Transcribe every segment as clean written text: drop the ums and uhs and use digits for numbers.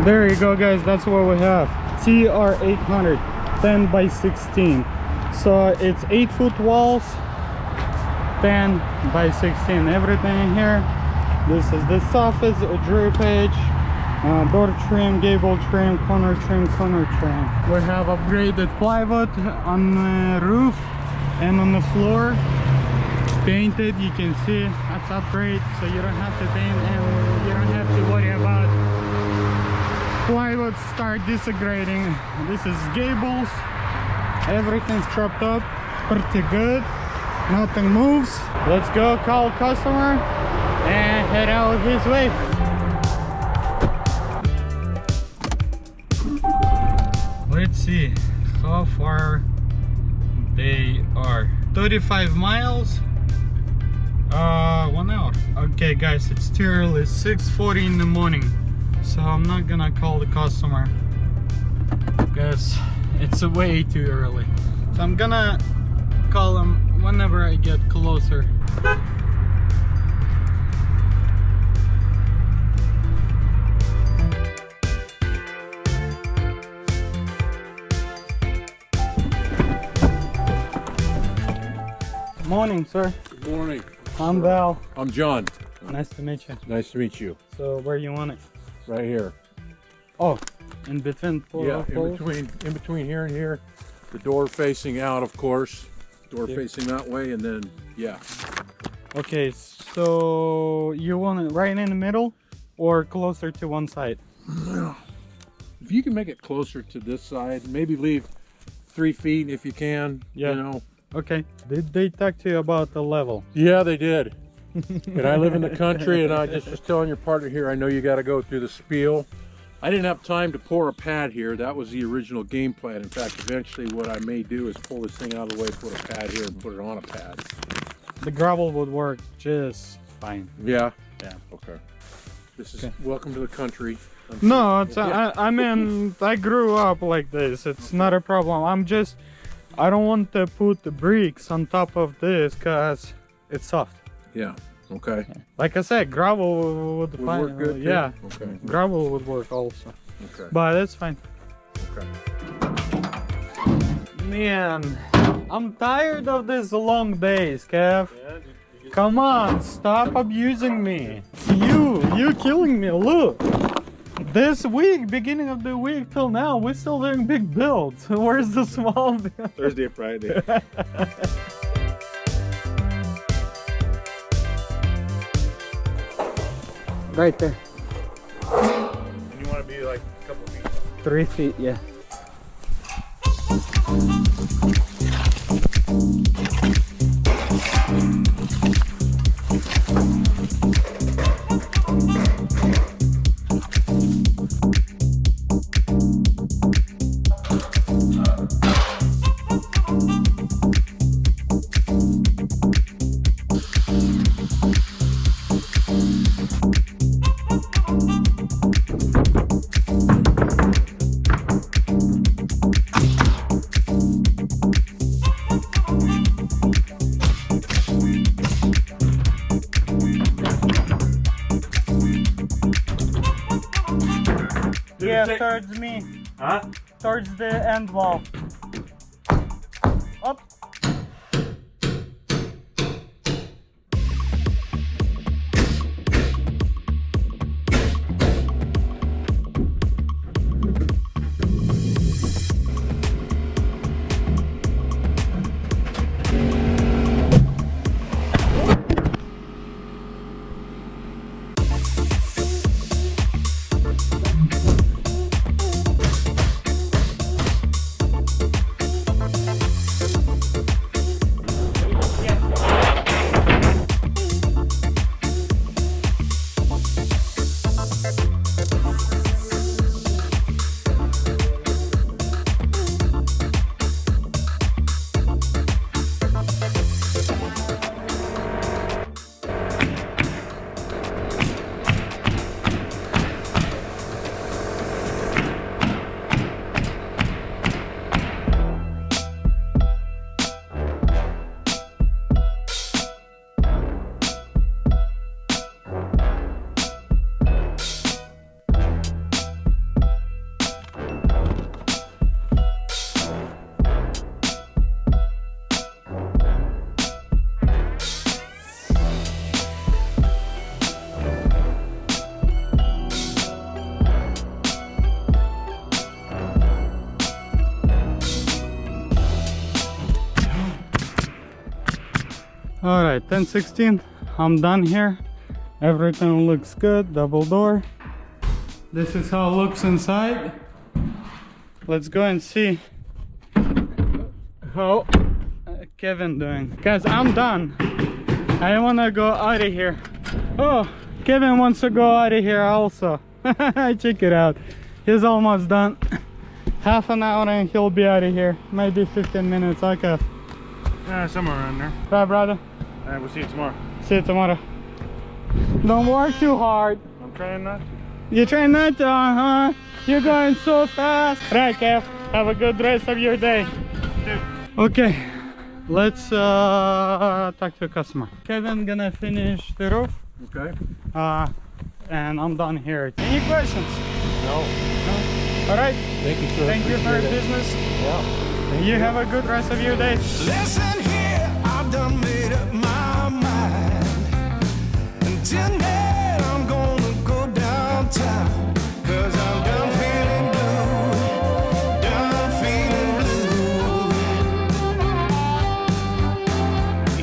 There you go, guys. That's what we have. TR800 10 by 16. So it's 8-foot walls, 10 by 16. Everything in here. This is the surface, drip edge, door trim, gable trim, corner trim. We have upgraded plywood on the roof and on the floor. Painted, you can see that's upgrade, so you don't have to paint and you don't have to worry about plywood start disintegrating. This is gables, everything's chopped up pretty good, nothing moves. Let's go call customer and head out his way. Let's see how far they are. 35 miles. 1 hour. Okay, guys, it's too early. 6:40 in the morning, so I'm not gonna call the customer because it's way too early. So I'm gonna call him whenever I get closer. Morning, sir. Good morning. I'm Val. I'm John. Nice to meet you. Nice to meet you. So where you want it? Right here. Oh, in between. Yeah, in between here and here. The door facing out, of course. Door facing that way, and then yeah. Okay, so you want it right in the middle or closer to one side? If you can make it closer to this side, maybe leave 3 feet if you can. Yeah. You know. Okay. Did they talk to you about the level? Yeah, they did. And I live in the country, and I just was telling your partner here, I know you got to go through the spiel. I didn't have time to pour a pad here. That was the original game plan. In fact, eventually what I may do is pull this thing out of the way, put a pad here, and put it on a pad. The gravel would work just fine. Yeah? Yeah. Okay. This is welcome to the country. No, it's I mean, I grew up like this. It's not a problem. I don't want to put the bricks on top of this because it's soft. Yeah. Okay. Like I said, gravel would work good. Yeah. Okay. Gravel would work also. Okay. But it's fine. Okay. Man, I'm tired of these long days, Kev. Yeah, come on, stop abusing me. You killing me. Look. This week, beginning of the week till now, we're still doing big builds. Where's the small build? Thursday, Friday. Right there. And you want to be like a couple feet. 3 feet, yeah. Yeah, towards me. Huh? Towards the end wall. Up. All right, 1016. I'm done here. Everything looks good. Double door. This is how it looks inside. Let's go and see how Kevin doing. Guys, I'm done. I wanna go out of here. Oh, Kevin wants to go out of here also. Check it out. He's almost done. Half an hour and he'll be out of here. Maybe 15 minutes. Okay. Somewhere around there. Bye, brother. Alright, we'll see you tomorrow. See you tomorrow. Don't work too hard. I'm trying not to. You're trying not to, huh? You're going so fast. Right, Kev. Have a good rest of your day. Dude. Okay. Let's talk to a customer. Kevin gonna finish the roof. Okay. And I'm done here. Any questions? No. All right. Thank you, sir. Thank you for your Appreciate it. business. Yeah. You have a good rest of your day. Listen here, I've done made up my mind. And tonight I'm gonna go downtown. Cause I'm done feeling blue. Done feeling blue.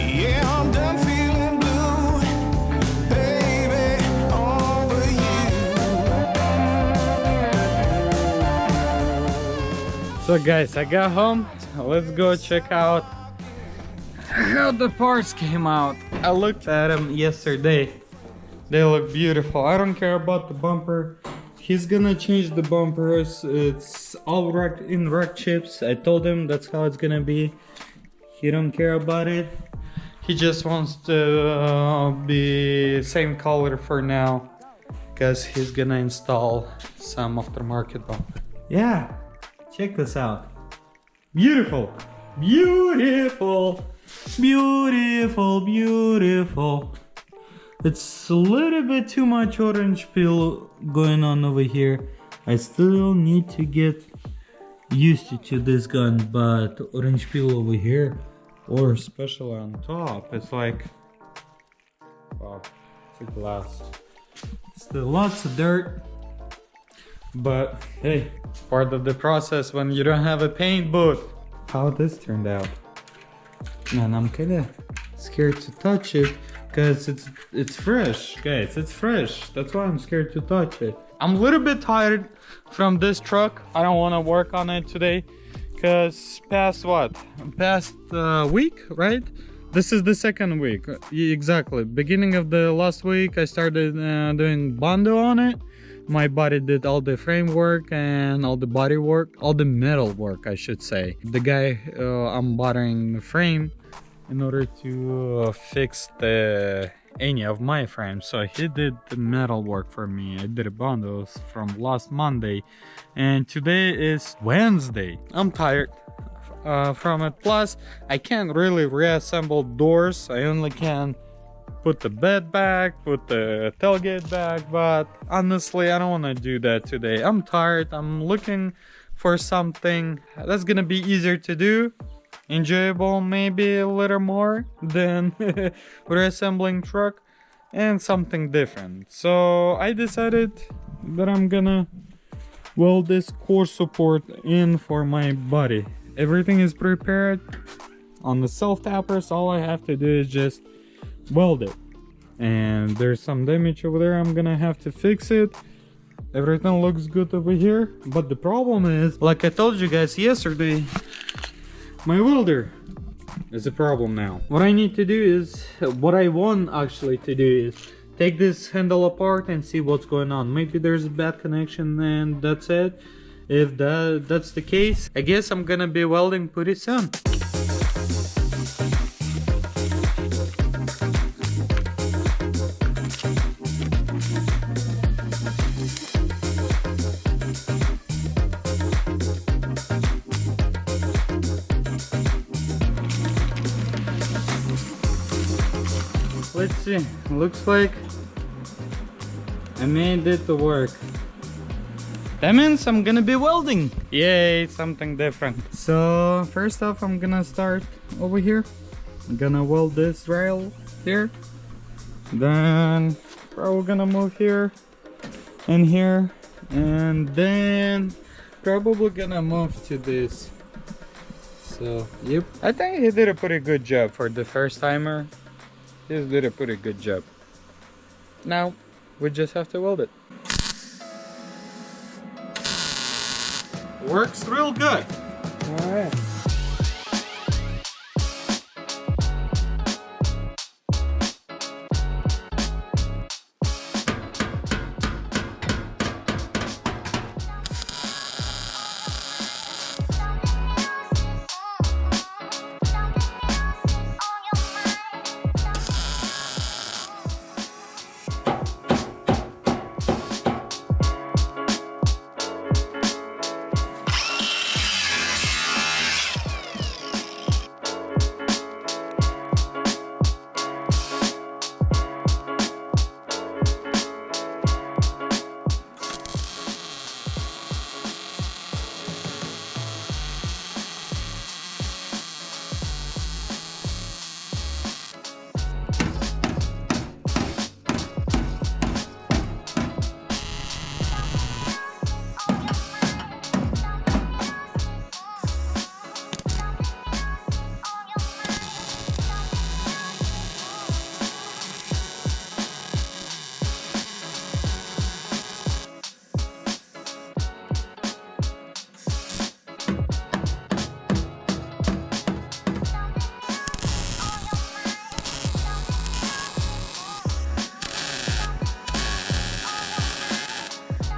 Yeah, I'm done feeling blue. Baby, over you. So guys, I got home. Let's go check out how the parts came out. I looked at them yesterday. They look beautiful. I don't care about the bumper. He's gonna change the bumpers. It's all in rack chips. I told him that's how it's gonna be. He don't care about it. He just wants to be same color for now, because he's gonna install some aftermarket bumper. Yeah, check this out. Beautiful, beautiful, beautiful, beautiful. It's a little bit too much orange peel going on over here. I still need to get used to this gun, but orange peel over here, or especially on top, it's like, wow, it's a glass. Still lots of dirt, but hey, it's part of the process when you don't have a paint booth. How this turned out, man, I'm kinda scared to touch it because it's fresh, guys. It's fresh. That's why I'm scared to touch it. I'm a little bit tired from this truck. I don't want to work on it today because past week, right? This is the second week. Exactly. Beginning of the last week, I started doing bondo on it. My body did all the framework and all the body work, all the metal work, I should say. The guy I'm bothering the frame in order to fix any of my frames, so he did the metal work for me. I did a bondos from last Monday, and today is Wednesday. I'm tired from it. Plus, I can't really reassemble doors. I only can put the bed back, put the tailgate back, but honestly, I don't want to do that today. I'm tired. I'm looking for something that's gonna be easier to do, enjoyable, maybe a little more than reassembling truck, and something different. So I decided that I'm gonna weld this core support in for my body. Everything is prepared on the self tappers. All I have to do is just weld it, and there's some damage over there. I'm gonna have to fix it. Everything looks good over here, but the problem is, like I told you guys yesterday, my welder is a problem now. What I need to do is, what I want actually to do is take this handle apart and see what's going on. Maybe there's a bad connection and that's it. If that's the case, I guess I'm gonna be welding pretty soon. Let's see, looks like I made it to work. That means I'm gonna be welding. Yay, something different. So first off, I'm gonna start over here. I'm gonna weld this rail here. Then probably gonna move here and here. And then probably gonna move to this. So, yep. I think he did a pretty good job for the first timer. He did a pretty good job. Now we just have to weld it. Works real good. All right.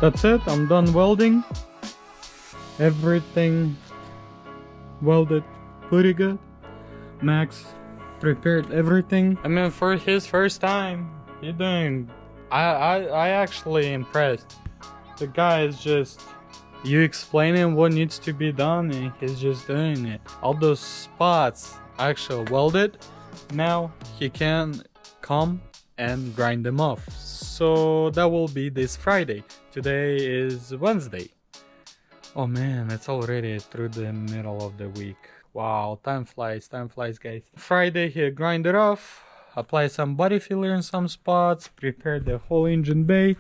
That's it, I'm done welding. Everything welded pretty good. Max prepared everything. I mean, for his first time, he doing. I actually impressed. The guy is just. You explain him what needs to be done, and he's just doing it. All those spots actually welded. Now he can come and grind them off. So that will be this Friday. Today is Wednesday. Oh man, it's already through the middle of the week. Wow, time flies, guys. Friday he grind it off, apply some body filler in some spots, prepare the whole engine bay,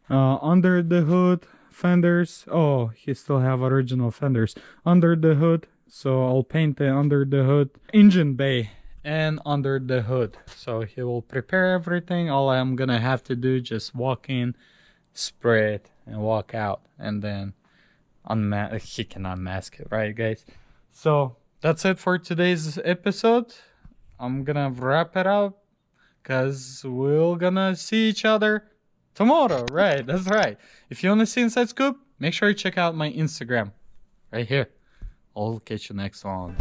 under the hood, fenders. Oh, he still have original fenders under the hood, so I'll paint the under the hood, engine bay, and under the hood. So he will prepare everything. All I'm gonna have to do just walk in, spray it, and walk out, and then he can unmask it, right guys? So that's it for today's episode. I'm gonna wrap it up because we're gonna see each other tomorrow, right? That's right. If you want to see Inside Scoop, make sure you check out my Instagram right here. I'll catch you next one.